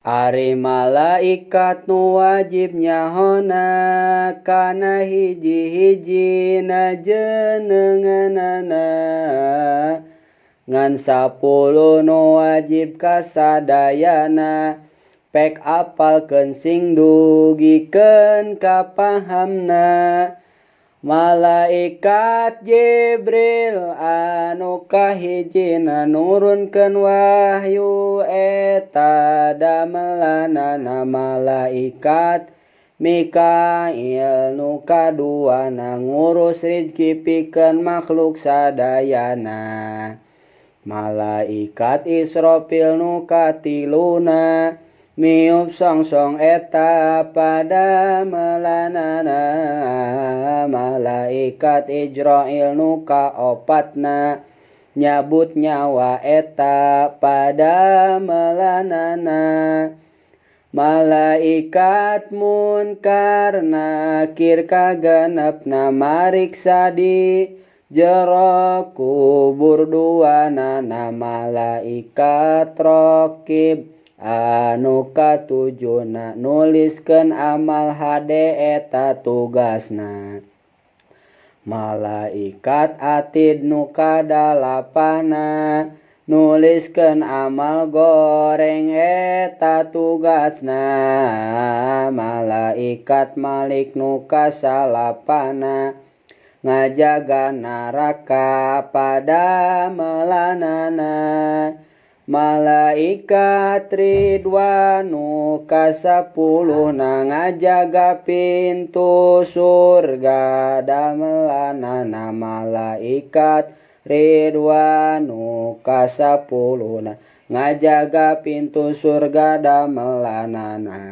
Ari malaikat nu wajib nyahona kana hiji-hijina jenenganana ngan 10 nu wajib kasadayana pek apalkeun sing dugikeun kapahamna. Malaikat Jibril anu kahijina nurunkeun wahyu eta damelanana malaikat Mikail nu kaduana ngurus rizki pikeun makhluk sadayana. Malaikat Israfil nu katiluna niup songsong eta pada melanana. Malaikat Ijrail nu kaopatna nyabut nyawa eta pada melanana. Malaikat Munkar Nakir kagenepna mariksa di jero kubur duanana. Malaikat Raqib anu katujuna nuliskeun amal hade eta tugasna. Malaikat Atid nu kadalapana nuliskeun amal goreng eta tugasna. Malaikat Malik nu kasalapana ngajaga naraka pada melanana. Malaikat Ridwan nu kasapuluhna ngajaga pintu surga damelanana. Malaikat Ridwan nu kasapuluhna ngajaga pintu surga damelanana.